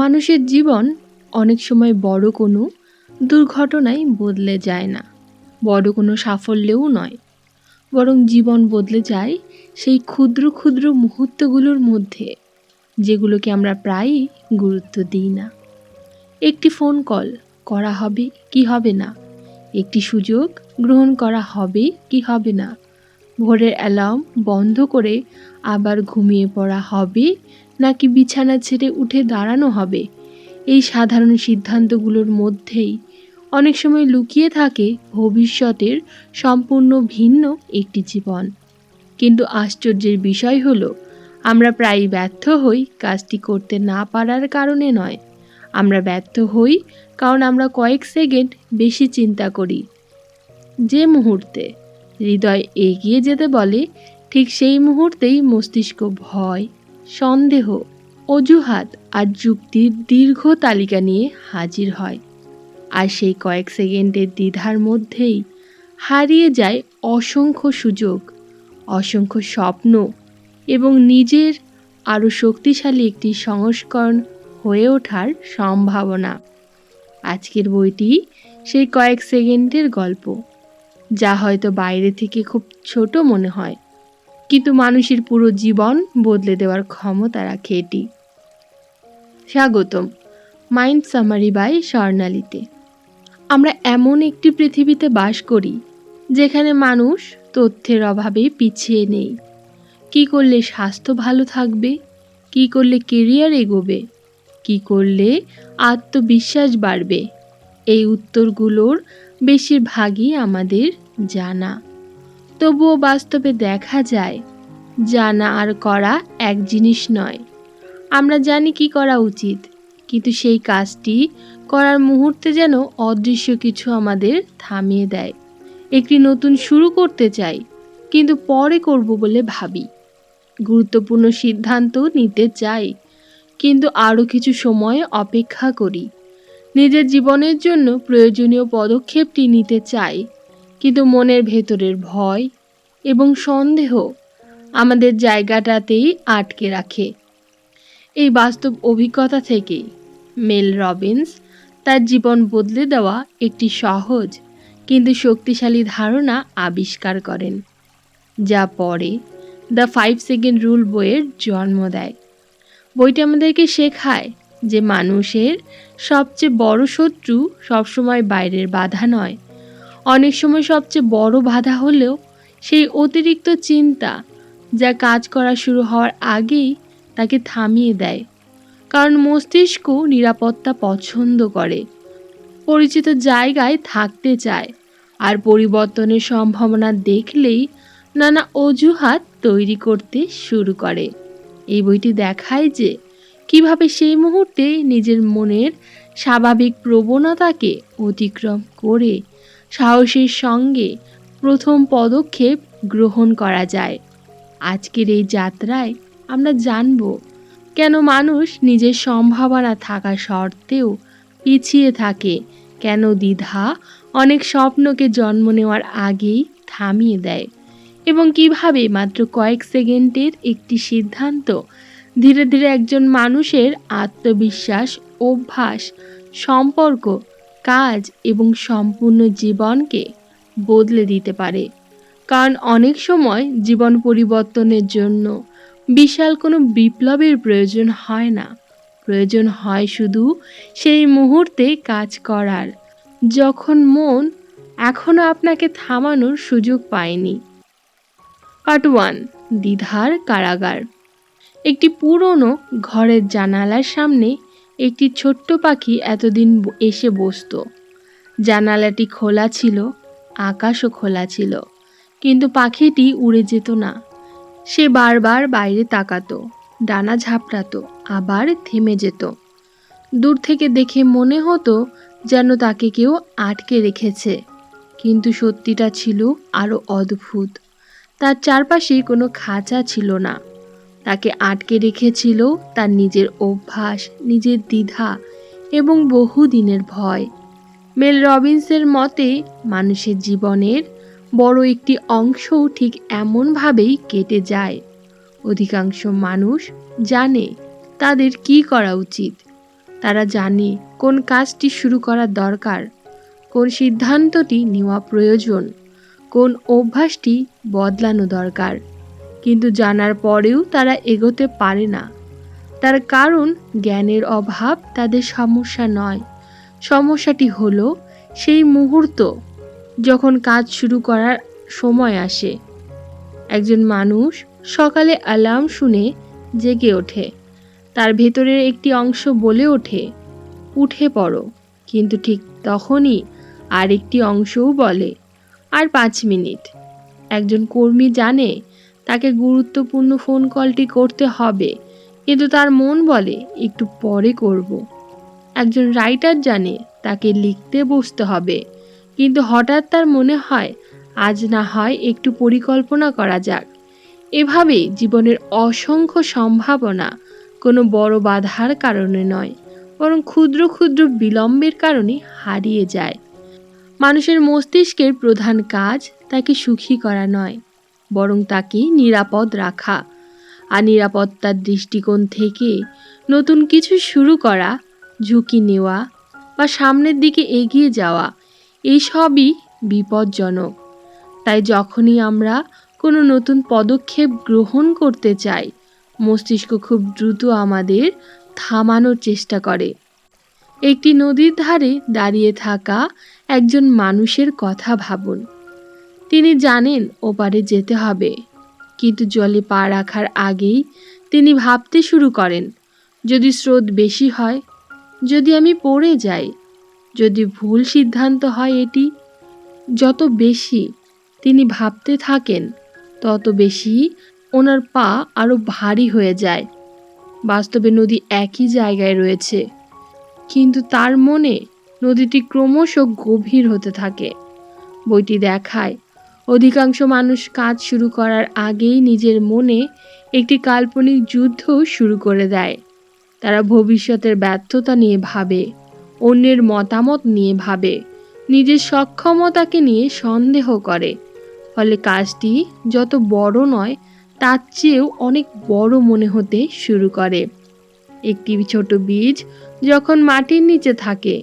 মানুষের জীবন অনেক সময় বড় কোনো দুর্ঘটনায় বদলে যায় না, বড় কোনো সাফল্যেও নয়, বরং জীবন বদলে যায় সেই ক্ষুদ্র ক্ষুদ্র মুহূর্তগুলোর মধ্যে, যেগুলোকে আমরা প্রায়ই গুরুত্ব দিই না। একটি ফোন কল করা হবে কি হবে না, একটি সুযোগ গ্রহণ করা হবে কি হবে না, ভোরের অ্যালার্ম বন্ধ করে আবার ঘুমিয়ে পড়া হবে নাকি বিছানা ছেড়ে উঠে দাঁড়ানো হবে, এই সাধারণ সিদ্ধান্তগুলোর মধ্যেই অনেক সময় লুকিয়ে থাকে ভবিষ্যতের সম্পূর্ণ ভিন্ন একটি জীবন। কিন্তু আশ্চর্যের বিষয় হলো, আমরা প্রায়ই ব্যর্থ হই কাজটি করতে না পারার কারণে নয়, আমরা ব্যর্থ হই কারণ আমরা কয়েক সেকেন্ড বেশি চিন্তা করি। যে মুহূর্তে হৃদয় এগিয়ে যেতে বলে, ঠিক সেই মুহূর্তেই মস্তিষ্ক ভয়, সন্দেহ, অজুহাত আর যুক্তির দীর্ঘ তালিকা নিয়ে হাজির হয়। আর সেই কয়েক সেকেন্ডের দ্বিধার মধ্যেই হারিয়ে যায় অসংখ্য সুযোগ, অসংখ্য স্বপ্ন এবং নিজের আরও শক্তিশালী একটি সংস্করণ হয়ে ওঠার সম্ভাবনা। আজকের বইটি সেই কয়েক সেকেন্ডের গল্প, যা হয়তো বাইরে থেকে খুব ছোট মনে হয়, কিন্তু মানুষের পুরো জীবন বদলে দেওয়ার ক্ষমতা রাখে এটি। স্বাগতম মাইন্ড সামারি বাই স্বর্ণালীতে। আমরা এমন একটি পৃথিবীতে বাস করি যেখানে মানুষ তথ্যের অভাবে পিছিয়ে নেই। কি করলে স্বাস্থ্য ভালো থাকবে, কি করলে কেরিয়ার এগোবে, কি করলে আত্মবিশ্বাস বাড়বে, এই উত্তরগুলোর বেশিরভাগই আমাদের জানা। তবুও বাস্তবে দেখা যায় জানা আর করা এক জিনিস নয়। আমরা জানি কি করা উচিত, কিন্তু সেই কাজটি করার মুহূর্তে যেন অদৃশ্য কিছু আমাদের থামিয়ে দেয়। একটি নতুন শুরু করতে চাই, কিন্তু পরে করব বলে ভাবি। গুরুত্বপূর্ণ সিদ্ধান্ত নিতে চাই, কিন্তু আরও কিছু সময় অপেক্ষা করি। নিজের জীবনের জন্য প্রয়োজনীয় পদক্ষেপটি নিতে চাই, কিন্তু মনের ভেতরের ভয় এবং সন্দেহ আমাদের জায়গাটাতেই আটকে রাখে। এই বাস্তব অভিজ্ঞতা থেকে মেল রবিন্স তার জীবন বদলে দেওয়া একটি সহজ কিন্তু শক্তিশালী ধারণা আবিষ্কার করেন, যা পরে দ্য 5 সেকেন্ড রুল বইয়ের জন্ম দেয়। বইটি আমাদেরকে শেখায় যে মানুষের সবচেয়ে বড় শত্রু সবসময় বাইরের বাধা নয়, অনেক সময় সবচেয়ে বড় বাধা হলেও সেই অতিরিক্ত চিন্তা, যা কাজ করা শুরু হওয়ার আগেই তাকে থামিয়ে দেয়। কারণ মস্তিষ্ক নিরাপত্তা পছন্দ করে, পরিচিত জায়গায় থাকতে চায়, আর পরিবর্তনের সম্ভাবনা দেখলেই নানা অজুহাত তৈরি করতে শুরু করে। এই বইটি দেখায় যে কিভাবে সেই মুহূর্তে নিজের মনের স্বাভাবিক প্রবণতাকে অতিক্রম করে সাহসের সঙ্গে প্রথম পদক্ষেপ গ্রহণ করা যায়। আজকের এই যাত্রায় আমরা জানব কেন মানুষ নিজের সম্ভাবনা থাকা সত্ত্বেও পিছিয়ে থাকে, কেন দ্বিধা অনেক স্বপ্নকে জন্ম নেওয়ার আগেই থামিয়ে দেয়, এবং কিভাবে মাত্র কয়েক সেকেন্ডের একটি সিদ্ধান্ত ধীরে ধীরে একজন মানুষের আত্মবিশ্বাস, অভ্যাস, সম্পর্ক, কাজ এবং সম্পূর্ণ জীবনকে বদলে দিতে পারে। কারণ অনেক সময় জীবন পরিবর্তনের জন্য বিশাল কোনো বিপ্লবের প্রয়োজন হয় না, প্রয়োজন হয় শুধু সেই মুহূর্তে কাজ করার, যখন মন এখনও আপনাকে থামানোর সুযোগ পায়নি। পার্ট 1, দ্বিধার কারাগার। একটি পুরনো ঘরের জানালার সামনে একটি ছোট্ট পাখি এতদিন এসে বসত। জানালাটি খোলা ছিল, আকাশও খোলা ছিল, কিন্তু পাখিটি উড়ে যেত না। সে বারবার বাইরে তাকাতো, ডানা ঝাপটাতো, আবার থেমে যেত। দূর থেকে দেখে মনে হতো যেন তাকে কেউ আটকে রেখেছে, কিন্তু সত্যিটা ছিল আরও অদ্ভুত। তার চারপাশে কোনো খাঁচা ছিল না, তাকে আটকে রেখেছিল তার নিজের অভ্যাস, নিজের দ্বিধা এবং বহুদিনের ভয়। মেল রবিন্সের মতে মানুষের জীবনের বড় একটি অংশও ঠিক এমনভাবেই কেটে যায়। অধিকাংশ মানুষ জানে তাদের কি করা উচিত, তারা জানে কোন কাজটি শুরু করা দরকার, কোন সিদ্ধান্তটি নেওয়া প্রয়োজন, কোন অভ্যাসটি বদলানো দরকার। কিন্তু জানার পরেও তারা এগোতে পারে না। তার কারণ জ্ঞানের অভাব তাদের সমস্যা নয়। সমস্যাটি হলো সেই মুহূর্ত যখন কাজ শুরু করার সময় আসে। একজন মানুষ সকালে অ্যালার্ম শুনে জেগে ওঠে। তার ভেতরের একটি অংশ বলে ওঠে, উঠে পড়ো। কিন্তু ঠিক তখনই আরেকটি অংশও বলে, আর 5 মিনিট। একজন কর্মী জানে তাকে গুরুত্বপূর্ণ ফোন কলটি করতে হবে, কিন্তু তার মন বলে একটু পরে করব। একজন রাইটার জানে তাকে লিখতে বসতে হবে, কিন্তু হঠাৎ তার মনে হয় আজ না হয় একটু পরিকল্পনা করা যাক। এভাবে জীবনের অসংখ্য সম্ভাবনা কোনো বড় বাধার কারণে নয়, বরং ক্ষুদ্র ক্ষুদ্র বিলম্বের কারণে হারিয়ে যায়। মানুষের মস্তিষ্কের প্রধান কাজ তাকে সুখী করা নয়, বরং তাকে নিরাপদ রাখা। আর নিরাপত্তার দৃষ্টিকোণ থেকে নতুন কিছু শুরু করা, ঝুঁকি নেওয়া বা সামনের দিকে এগিয়ে যাওয়া, এই সবই বিপজ্জনক। তাই যখনই আমরা কোনো নতুন পদক্ষেপ গ্রহণ করতে চাই, মস্তিষ্ক খুব দ্রুত আমাদের থামানোর চেষ্টা করে। একটি নদীর ধারে দাঁড়িয়ে থাকা একজন মানুষের কথা ভাবুন। তিনি জানেন ওপারে যেতে হবে, কিন্তু জলে পা রাখার আগেই তিনি ভাবতে শুরু করেন, যদি স্রোত বেশি হয়, যদি আমি পড়ে যাই, যদি ভুল সিদ্ধান্ত হয় এটি। যত বেশি তিনি ভাবতে থাকেন, তত বেশি ওনার পা আরো ভারী হয়ে যায়। বাস্তবে নদী একই জায়গায় রয়েছে, কিন্তু তার মনে নদীটি ক্রমশ গভীর হতে থাকে। বইটি দেখায় অধিকাংশ মানুষ কাজ শুরু করার আগেই নিজের মনে একটি কাল্পনিক যুদ্ধ শুরু করে দেয়। তারা ভবিষ্যতের ব্যর্থতা নিয়ে ভাবে, অন্যের মতামত নিয়ে ভাবে, নিজের সক্ষমতাকে নিয়ে সন্দেহ করে। ফলে কাজটি যত বড় নয় তার চেয়েও অনেক বড় মনে হতে শুরু করে। একটি ছোট বীজ যখন মাটির নিচে থাকে,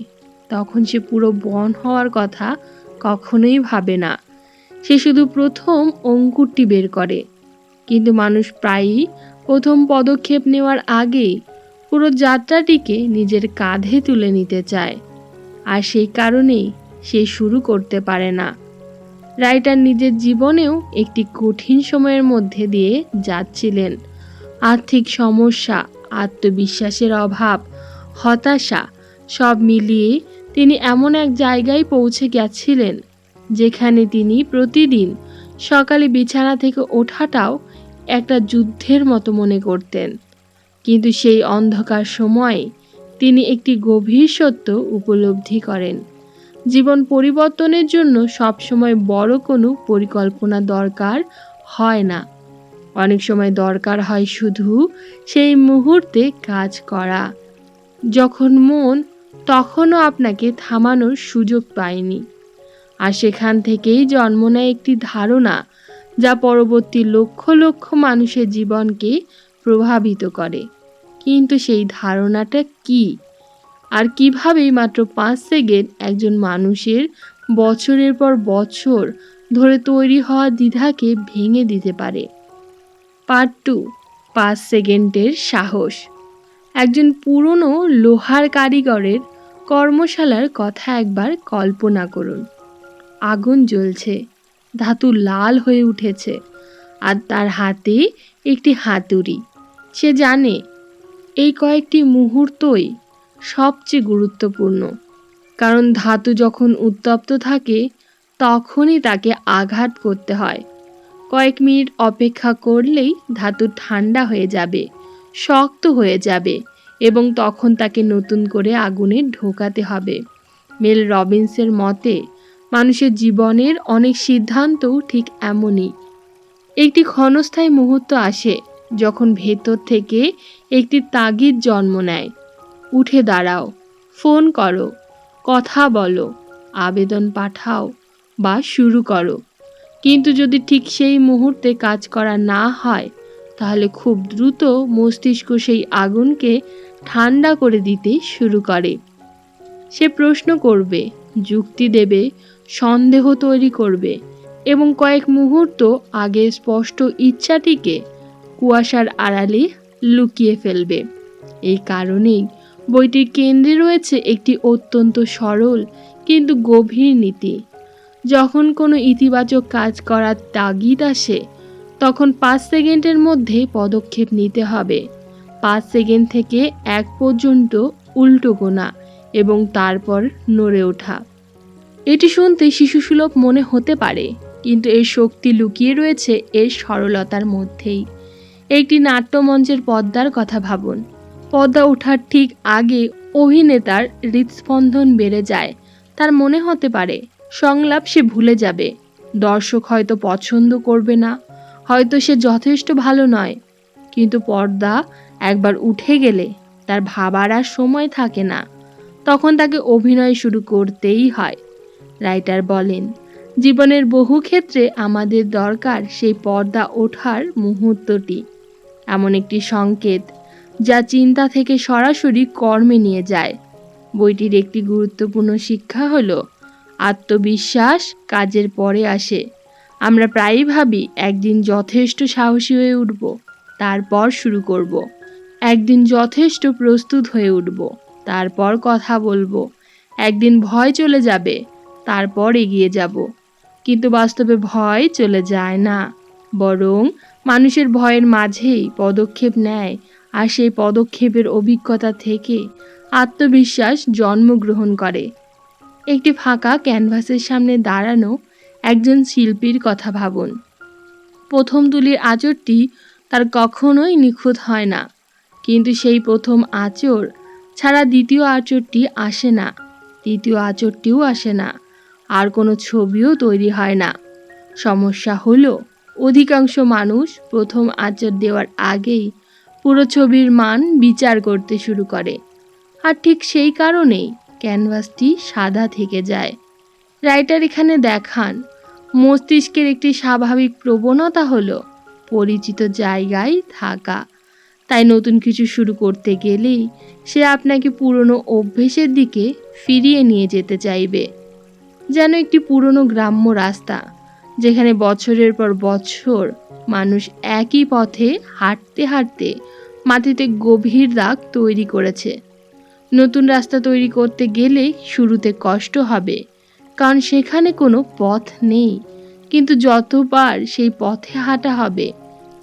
তখন সে পুরো বন হওয়ার কথা কখনোই ভাবে না। সে শুধু প্রথম অঙ্কুরটি বের করে। কিন্তু মানুষ প্রায়ই প্রথম পদক্ষেপ নেওয়ার আগেই পুরো যাত্রাটিকে নিজের কাঁধে তুলে নিতে চায়, আর সেই কারণেই সে শুরু করতে পারে না। রাইটার নিজের জীবনেও একটি কঠিন সময়ের মধ্যে দিয়ে যাচ্ছিলেন। আর্থিক সমস্যা, আত্মবিশ্বাসের অভাব, হতাশা সব মিলিয়ে তিনি এমন এক জায়গায় পৌঁছে গেছিলেন যেখানে তিনি প্রতিদিন সকালে বিছানা থেকে ওঠাটাও একটা যুদ্ধের মতো মনে করতেন। কিন্তু সেই অন্ধকার সময়ে তিনি একটি গভীর সত্য উপলব্ধি করেন। জীবন পরিবর্তনের জন্য সবসময় বড় কোনো পরিকল্পনা দরকার হয় না। অনেক সময় দরকার হয় শুধু সেই মুহূর্তে কাজ করা, যখন মন তখনও আপনাকে থামানোর সুযোগ পায়নি। আর সেখান থেকেই জন্ম নেয় একটি ধারণা, যা পরবর্তী লক্ষ লক্ষ মানুষের জীবনকে প্রভাবিত করে। কিন্তু সেই ধারণাটা কি, আর কিভাবে মাত্র 5 সেকেন্ড একজন মানুষের বছরের পর বছর ধরে তৈরি হওয়া দ্বিধাকে ভেঙে দিতে পারে। পার্ট 2, 5 সেকেন্ডের সাহস। একজন পুরনো লোহার কারিগরের কর্মশালার কথা একবার কল্পনা করুন। আগুন জ্বলছে, ধাতু লাল হয়ে উঠেছে, আর তার হাতে একটি হাতুড়ি। সে জানে এই কয়েকটি মুহূর্তই সবচেয়ে গুরুত্বপূর্ণ, কারণ ধাতু যখন উত্তপ্ত থাকে তখনই তাকে আঘাত করতে হয়। কয়েক মিনিট অপেক্ষা করলেই ধাতু ঠান্ডা হয়ে যাবে, শক্ত হয়ে যাবে, এবং তখন তাকে নতুন করে আগুনে ঢোকাতে হবে। মেল রবিন্সের মতে মানুষের জীবনের অনেক সিদ্ধান্তও ঠিক এমনই। একটি ক্ষণস্থায়ী মুহূর্ত আসে যখন ভেতর থেকে একটি তাগিদ জন্ম নেয়, উঠে দাঁড়াও, ফোন করো, কথা বলো, আবেদন পাঠাও বা শুরু করো। কিন্তু যদি ঠিক সেই মুহূর্তে কাজ করা না হয়, তাহলে খুব দ্রুত মস্তিষ্ক সেই আগুনকে ঠান্ডা করে দিতে শুরু করে। সে প্রশ্ন করবে, যুক্তি দেবে, সন্দেহ তৈরি করবে এবং কয়েক মুহূর্ত আগে স্পষ্ট ইচ্ছাটিকে কুয়াশার আড়ালে লুকিয়ে ফেলবে। এই কারণেই বইটির কেন্দ্রে রয়েছে একটি অত্যন্ত সরল কিন্তু গভীর নীতি। যখন কোনো ইতিবাচক কাজ করার তাগিদ আসে, তখন 5 সেকেন্ডের মধ্যে পদক্ষেপ নিতে হবে। 5 সেকেন্ড থেকে 1 পর্যন্ত উল্টো গোনা এবং তারপর নড়ে ওঠা। এটি শুনতে শিশুসুলভ মনে হতে পারে, কিন্তু এর শক্তি লুকিয়ে রয়েছে এর সরলতার মধ্যেই। একটি নাট্যমঞ্চের পর্দার কথা ভাবুন। পর্দা ওঠার ঠিক আগে অভিনেতার হৃদস্পন্দন বেড়ে যায়। তার মনে হতে পারে সংলাপ সে ভুলে যাবে, দর্শক হয়তো পছন্দ করবে না, হয়তো সে যথেষ্ট ভালো নয়। কিন্তু পর্দা একবার উঠে গেলে তার ভাবার আর সময় থাকে না। তখন তাকে অভিনয় শুরু করতেই হয়। রাইটার বলেন, জীবনের বহু ক্ষেত্রে আমাদের দরকার সেই পর্দা ওঠার মুহূর্তটি, এমন একটি সংকেত যা চিন্তা থেকে সরাসরি কর্মে নিয়ে যায়। বইটির একটি গুরুত্বপূর্ণ শিক্ষা হলো আত্মবিশ্বাস কাজের পরে আসে। আমরা প্রায়ই ভাবি একদিন যথেষ্ট সাহসী হয়ে উঠব, তারপর শুরু করব। একদিন যথেষ্ট প্রস্তুত হয়ে উঠব, তারপর কথা বলবো। একদিন ভয় চলে যাবে, তারপর এগিয়ে যাব। কিন্তু বাস্তবে ভয় চলে যায় না, বরং মানুষের ভয়ের মাঝেই পদক্ষেপ নেয়, আর সেই পদক্ষেপের অভিজ্ঞতা থেকে আত্মবিশ্বাস জন্মগ্রহণ করে। একটি ফাঁকা ক্যানভাসের সামনে দাঁড়ানো একজন শিল্পীর কথা ভাবুন। প্রথম তুলির আঁচড়টি তার কখনোই নিখুঁত হয় না, কিন্তু সেই প্রথম আঁচড় ছাড়া দ্বিতীয় আঁচড়টি আসে না, তৃতীয় আঁচড়টিও আসে না, আর কোনো ছবিও তৈরি হয় না। সমস্যা হলো অধিকাংশ মানুষ প্রথম আঁচড় দেওয়ার আগেই পুরো ছবির মান বিচার করতে শুরু করে, আর ঠিক সেই কারণেই ক্যানভাসটি সাদা থেকে যায়। রাইটার এখানে দেখান মস্তিষ্কের একটি স্বাভাবিক প্রবণতা হলো পরিচিত জায়গায় থাকা। তাই নতুন কিছু শুরু করতে গেলেই সে আপনাকে পুরনো অভ্যেসের দিকে ফিরিয়ে নিয়ে যেতে চাইবে। যেন একটি পুরনো গ্রাম্য রাস্তা, যেখানে বছরের পর বছর মানুষ একই পথে হাঁটতে হাঁটতে মাটিতে গভীর দাগ তৈরি করেছে। নতুন রাস্তা তৈরি করতে গেলে শুরুতে কষ্ট হবে, কারণ সেখানে কোনো পথ নেই। কিন্তু যতবার সেই পথে হাঁটা হবে,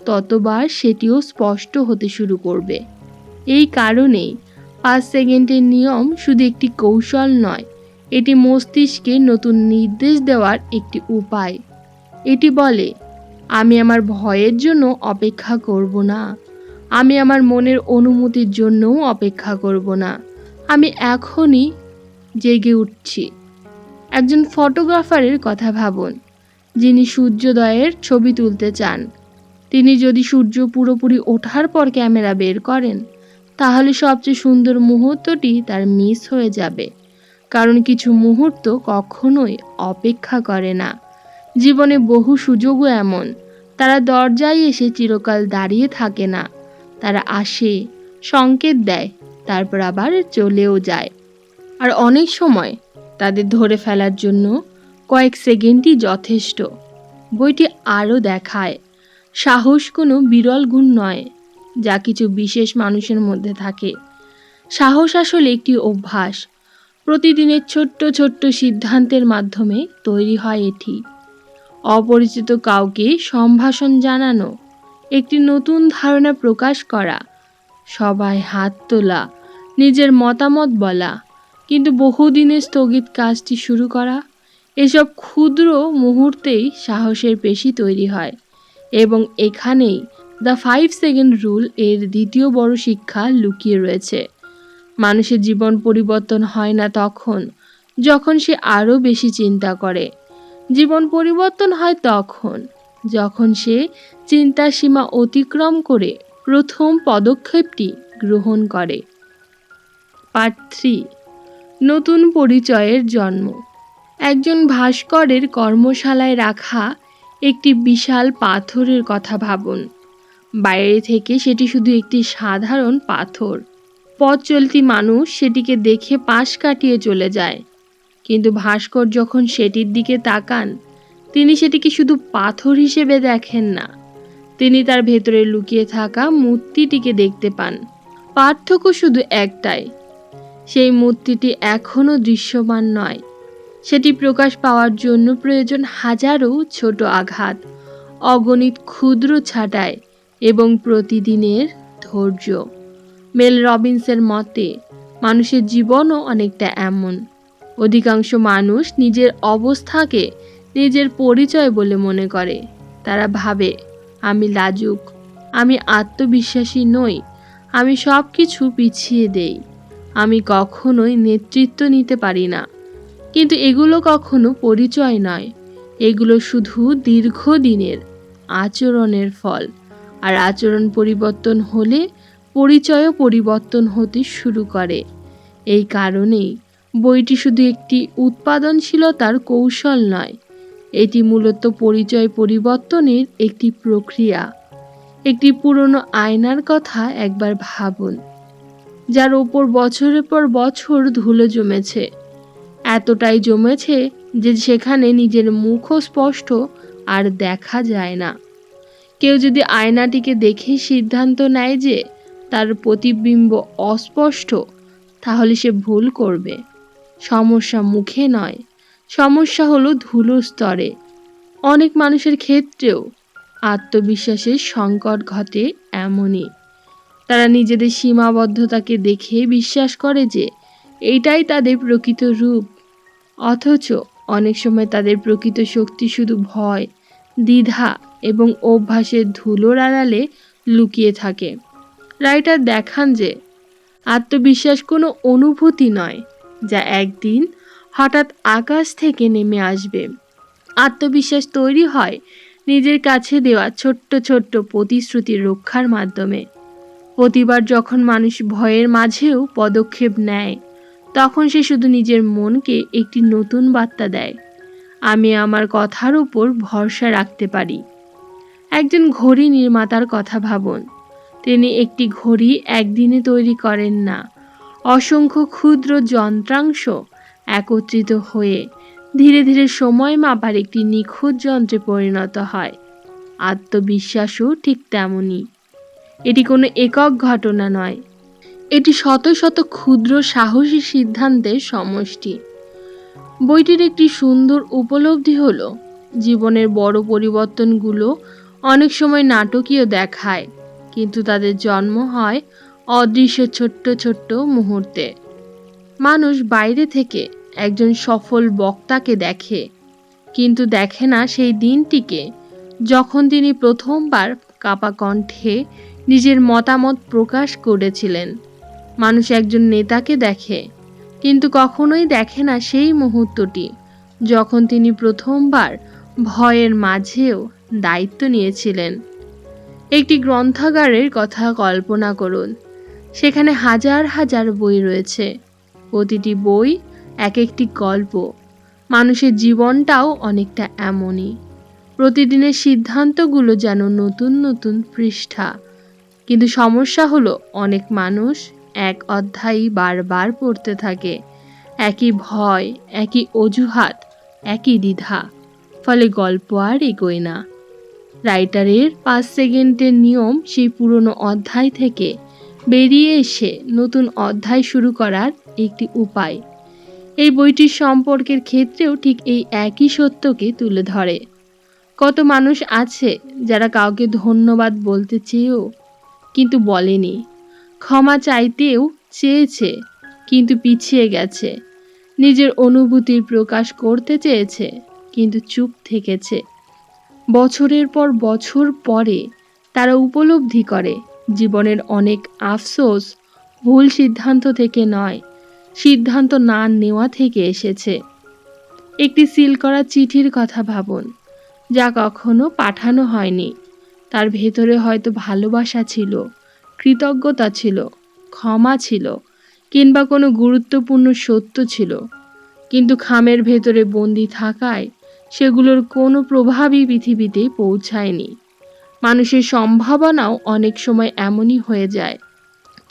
ততবার সেটিও স্পষ্ট হতে শুরু করবে। এই কারণেই 5 সেকেন্ডের নিয়ম শুধু একটি কৌশল নয়, এটি মস্তিষ্কে নতুন নির্দেশ দেওয়ার একটি উপায়। এটি বলে, আমি আমার ভয়ের জন্য অপেক্ষা করব না, আমি আমার মনের অনুমতির জন্যও অপেক্ষা করব না, আমি এখনই জেগে উঠছি। একজন ফটোগ্রাফারের কথা ভাবুন, যিনি সূর্যোদয়ের ছবি তুলতে চান। তিনি যদি সূর্য পুরোপুরি ওঠার পর ক্যামেরা বের করেন, তাহলে সবচেয়ে সুন্দর মুহূর্তটি তার মিস হয়ে যাবে, কারণ কিছু মুহূর্ত কখনোই অপেক্ষা করে না। জীবনে বহু সুযোগও এমন, তারা দরজায় এসে চিরকাল দাঁড়িয়ে থাকে না। তারা আসে, সংকেত দেয়, তারপর আবার চলেও যায়। আর অনেক সময় তাদের ধরে ফেলার জন্য কয়েক সেকেন্ডই যথেষ্ট। বইটি আরও দেখায় সাহস কোনো বিরল গুণ নয়, যা কিছু বিশেষ মানুষের মধ্যে থাকে। সাহস আসলে একটি অভ্যাস, প্রতিদিনের ছোট্ট ছোট্ট সিদ্ধান্তের মাধ্যমে তৈরি হয় এটি। অপরিচিত কাউকে সম্ভাষণ জানানো, একটি নতুন ধারণা প্রকাশ করা, সবাই হাত তোলা, নিজের মতামত বলা, কিন্তু বহুদিনের স্থগিত কাজটি শুরু করা, এসব ক্ষুদ্র মুহূর্তেই সাহসের পেশি তৈরি হয়। এবং এখানেই দ্য 5 সেকেন্ড রুল এর দ্বিতীয় বড় শিক্ষা লুকিয়ে রয়েছে। মানুষের জীবন পরিবর্তন হয় না তখন যখন সে আরও বেশি চিন্তা করে। জীবন পরিবর্তন হয় তখন যখন সে চিন্তার সীমা অতিক্রম করে প্রথম পদক্ষেপটি গ্রহণ করে। পার্ট 3, নতুন পরিচয়ের জন্ম। একজন ভাস্করের কর্মশালায় রাখা একটি বিশাল পাথরের কথা ভাবুন। বাইরে থেকে সেটি শুধু একটি সাধারণ পাথর। পথ চলতি মানুষ সেটিকে দেখে পাশ কাটিয়ে চলে যায়, কিন্তু ভাস্কর যখন সেটির দিকে তাকান, তিনি সেটিকে শুধু পাথর হিসেবে দেখেন না, তিনি তার ভেতরে লুকিয়ে থাকা মূর্তিটিকে দেখতে পান। পার্থক্য শুধু একটাই, সেই মূর্তিটি এখনও দৃশ্যমান নয়। সেটি প্রকাশ পাওয়ার জন্য প্রয়োজন হাজারো ছোট আঘাত, অগণিত ক্ষুদ্র ছাঁটাই এবং প্রতিদিনের ধৈর্য। মেল রবিন্সের মতে মানুষের জীবনও অনেকটা এমন। অধিকাংশ মানুষ নিজের অবস্থাকে নিজের পরিচয় বলে মনে করে। তারা ভাবে, আমি লাজুক, আমি আত্মবিশ্বাসী নই, আমি সব কিছু পিছিয়ে দেই, আমি কখনোই নেতৃত্ব নিতে পারি না। কিন্তু এগুলো কখনো পরিচয় নয়, এগুলো শুধু দীর্ঘদিনের আচরণের ফল। আর আচরণ পরিবর্তন হলে পরিচয়ও পরিবর্তন হতে শুরু করে। এই কারণেই বইটি শুধু একটি উৎপাদনশীলতার কৌশল নয়, এটি মূলত পরিচয় পরিবর্তনের একটি প্রক্রিয়া। একটি পুরনো আয়নার কথা একবার ভাবুন, যার ওপর বছরের পর বছর ধুলো জমেছে, এতটাই জমেছে যে সেখানে নিজের মুখও স্পষ্ট আর দেখা যায় না। কেউ যদি আয়নাটিকে দেখে সিদ্ধান্ত নেয় যে তার প্রতিবিম্ব অস্পষ্ট, তাহলে সে ভুল করবে। সমস্যা মুখে নয়, সমস্যা হলো ধুলোর স্তরে। অনেক মানুষের ক্ষেত্রেও আত্মবিশ্বাসের সংকট ঘটে এমনই। তারা নিজেদের সীমাবদ্ধতাকে দেখে বিশ্বাস করে যে এইটাই তাদের প্রকৃত রূপ, অথচ অনেক সময় তাদের প্রকৃত শক্তি শুধু ভয়, দ্বিধা এবং অভ্যাসের ধুলোর আড়ালে লুকিয়ে থাকে। রাইটার দেখান যে আত্মবিশ্বাস কোনো অনুভূতি নয় যা একদিন হঠাৎ আকাশ থেকে নেমে আসবে। আত্মবিশ্বাস তৈরি হয় নিজের কাছে দেওয়া ছোট্ট ছোট্ট প্রতিশ্রুতি রক্ষার মাধ্যমে। প্রতিবার যখন মানুষ ভয়ের মাঝেও পদক্ষেপ নেয়, তখন সে শুধু নিজের মনকে একটি নতুন বার্তা দেয়, আমি আমার কথার উপর ভরসা রাখতে পারি। একজন ঘড়ি নির্মাতার কথা ভাবুন। তিনি একটি ঘড়ি একদিনে তৈরি করেন না, অসংখ্য ক্ষুদ্র যন্ত্রাংশ একত্রিত হয়ে ধীরে ধীরে সময় মাপার একটি নিখুঁত যন্ত্রে পরিণত হয়। আত্মবিশ্বাসও ঠিক তেমনই। এটি কোনো একক ঘটনা নয়, এটি শত শত ক্ষুদ্র সাহসী সিদ্ধান্তের সমষ্টি। বইটির একটি সুন্দর উপলব্ধি হলো, জীবনের বড় পরিবর্তনগুলো অনেক সময় নাটকীয় দেখায়, কিন্তু তাদের জন্ম হয় অদৃশ্য ছোট্ট ছোট্ট মুহূর্তে। মানুষ বাইরে থেকে একজন সফল বক্তাকে দেখে, কিন্তু দেখে না সেই দিনটিকে যখন তিনি প্রথমবার কাঁপা কণ্ঠে নিজের মতামত প্রকাশ করেছিলেন। মানুষ একজন নেতাকে দেখে, কিন্তু কখনোই দেখে না সেই মুহূর্তটি যখন তিনি প্রথমবার ভয়ের মাঝেও দায়িত্ব নিয়েছিলেন। একটি গ্রন্থাগারের কথা কল্পনা করুন। সেখানে হাজার হাজার বই রয়েছে, প্রতিটি বই এক একটি গল্প। মানুষের জীবনটাও অনেকটা এমনই। প্রতিদিনের সিদ্ধান্তগুলো যেন নতুন নতুন পৃষ্ঠা। কিন্তু সমস্যা হলো, অনেক মানুষ এক অধ্যায় বারবার পড়তে থাকে, একই ভয়, একই অজুহাত, একই দ্বিধা, ফলে গল্প আর এগোয় না। রাইটারের 5 সেকেন্ডের নিয়ম সেই পুরনো অধ্যায় থেকে বেরিয়ে এসে নতুন অধ্যায় শুরু করার একটি উপায়। এই বইটির সম্পর্কের ক্ষেত্রেও ঠিক এই একই সত্যকে তুলে ধরে। কত মানুষ আছে যারা কাউকে ধন্যবাদ বলতে চেয়েও কিন্তু বলেনি, ক্ষমা চাইতেও চেয়েছে কিন্তু পিছিয়ে গেছে, নিজের অনুভূতির প্রকাশ করতে চেয়েছে কিন্তু চুপ থেকেছে। বছরের পর বছর পরে তারা উপলব্ধি করে জীবনের অনেক আফসোস ভুল সিদ্ধান্ত থেকে নয়, সিদ্ধান্ত না নেওয়া থেকে এসেছে। একটি সিল করা চিঠির কথা ভাবুন, যা কখনো পাঠানো হয়নি। তার ভেতরে হয়তো ভালোবাসা ছিল, কৃতজ্ঞতা ছিল, ক্ষমা ছিল, কিংবা কোনো গুরুত্বপূর্ণ সত্য ছিল, কিন্তু খামের ভেতরে বন্দি থাকায় সেগুলোর কোনো প্রভাবই পৃথিবীতে পৌঁছায়নি। মানুষের সম্ভাবনাও অনেক সময় এমনই হয়ে যায়,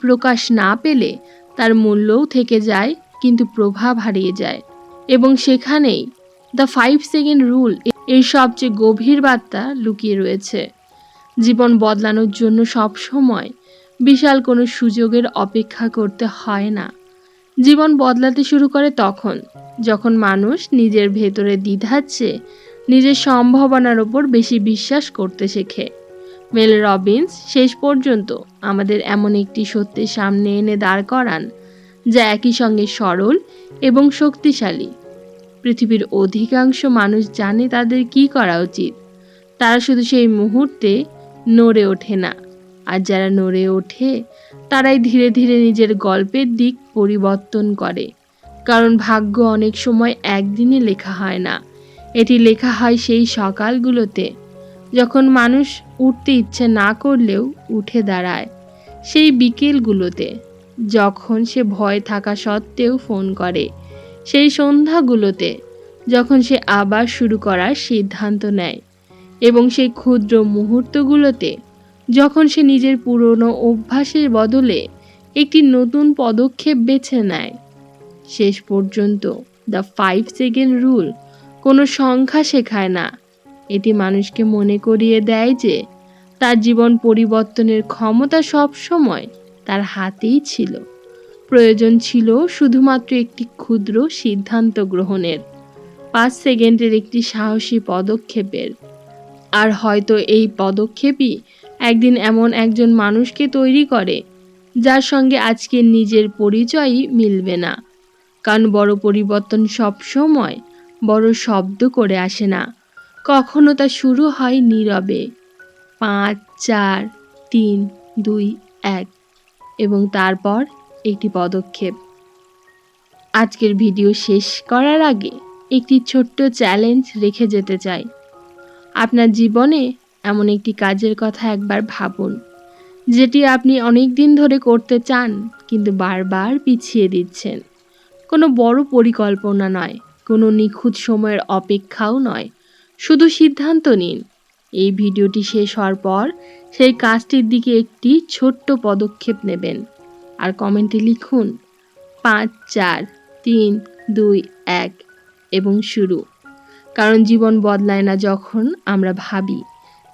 প্রকাশ না পেলে তার মূল্যও থেকে যায়, কিন্তু প্রভাব হারিয়ে যায়। এবং সেখানেই দ্য 5 সেকেন্ড রুল এর সবচেয়ে গভীর বার্তা লুকিয়ে রয়েছে। জীবন বদলানোর জন্য সব সময় বিশাল কোনো সুযোগের অপেক্ষা করতে হয় না। জীবন বদলাতে শুরু করে তখন যখন মানুষ নিজের ভেতরে দ্বিধার চেয়ে নিজের সম্ভাবনার ওপর বেশি বিশ্বাস করতে শেখে। মেল রবিন্স শেষ পর্যন্ত আমাদের এমন একটি সত্যের সামনে এনে দাঁড় করান যা একই সঙ্গে সরল এবং শক্তিশালী। পৃথিবীর অধিকাংশ মানুষ জানে তাদের কি করা উচিত, তারা শুধু সেই মুহূর্তে নড়ে ওঠে না। আর যারা নড়ে ওঠে তারাই ধীরে ধীরে নিজের গল্পের দিক পরিবর্তন করে। কারণ ভাগ্য অনেক সময় একদিনে লেখা হয় না, এটি লেখা হয় সেই সকালগুলোতে যখন মানুষ উঠতে ইচ্ছে না করলেও উঠে দাঁড়ায়, সেই বিকেলগুলোতে যখন সে ভয় থাকা সত্ত্বেও ফোন করে, সেই সন্ধ্যাগুলোতে যখন সে আবার শুরু করার সিদ্ধান্ত নেয়, এবং সেই ক্ষুদ্র মুহূর্তগুলোতে যখন সে নিজের পুরনো অভ্যাসের বদলে একটি নতুন পদক্ষেপ বেছে নেয়। শেষ পর্যন্ত দ্য 5 সেকেন্ড রুল কোনো সংখ্যা শেখায় না, এটি মানুষকে মনে করিয়ে দেয় যে তার জীবন পরিবর্তনের ক্ষমতা সবসময় তার হাতেই ছিল। প্রয়োজন ছিল শুধুমাত্র একটি ক্ষুদ্র সিদ্ধান্ত গ্রহণের, 5 সেকেন্ডের একটি সাহসী পদক্ষেপের। আর হয়তো এই পদক্ষেপই একদিন এমন একজন মানুষকে তৈরি করে যার সঙ্গে আজকের নিজের পরিচয়ই মিলবে না। কারণ বড় পরিবর্তন সবসময় বড় শব্দ করে আসে না, কখনো তা শুরু হয় নীরবে। 5, 4, 3, 2, 1 এবং তারপর একটি পদক্ষেপ। আজকের ভিডিও শেষ করার আগে একটি ছোট্ট চ্যালেঞ্জ রেখে যেতে চাই। আপনার জীবনে এমন একটি কাজের কথা একবার ভাবুন, যেটি আপনি অনেক দিন ধরে করতে চান কিন্তু বারবার পিছিয়ে দিচ্ছেন। কোনো বড় পরিকল্পনা নয়, কোনো নিখুঁত সময়ের অপেক্ষাও নয়, শুধু সিদ্ধান্ত নিন। এই ভিডিওটি শেষ হওয়ার পর সেই কাজটির দিকে একটি ছোট্ট পদক্ষেপ নেবেন আর কমেন্টে লিখুন 5, 4, 3, 2, 1 এবং শুরু। কারণ জীবন বদলায় না যখন আমরা ভাবি,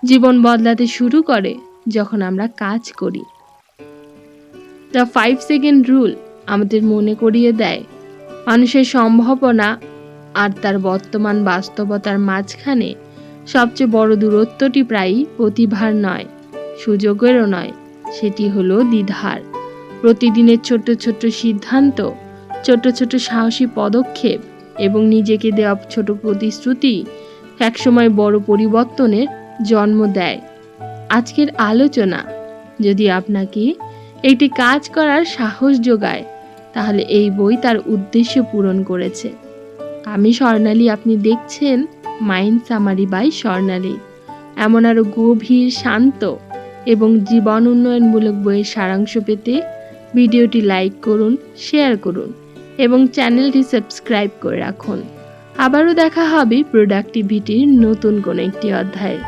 জীবন বদলাতে শুরু করে যখন আমরা কাজ করি। দ্য 5 সেকেন্ড রুল আমাদের মনে করিয়ে দেয় মানুষের সম্ভাবনা আর তার বর্তমান বাস্তবতার মাঝখানে সবচেয়ে বড় দূরত্বটি প্রায়ই প্রতিভার নয়, সুযোগেরও নয়, সেটি হলো দ্বিধার। প্রতিদিনের ছোট্ট ছোট্ট সিদ্ধান্ত, ছোট্ট ছোট্ট সাহসী পদক্ষেপ এবং নিজেকে দেওয়া ছোট প্রতিশ্রুতি একসময় বড় পরিবর্তনের জন্ম দেয়। আজকের আলোচনা যদি আপনাকে একটি কাজ করার সাহস যোগায়, তাহলে এই বই তার উদ্দেশ্য পূরণ করেছে। আমি স্বর্ণালী, আপনি দেখছেন মাইন্ড সামারি বাই স্বর্ণালী। এমন আরও গভীর, শান্ত এবং জীবন উন্নয়নমূলক বইয়ের সারাংশ পেতে ভিডিওটি লাইক করুন, শেয়ার করুন এবং চ্যানেলটি সাবস্ক্রাইব করে রাখুন। আবারও দেখা হবে প্রোডাক্টিভিটির নতুন কোনো একটি অধ্যায়ে।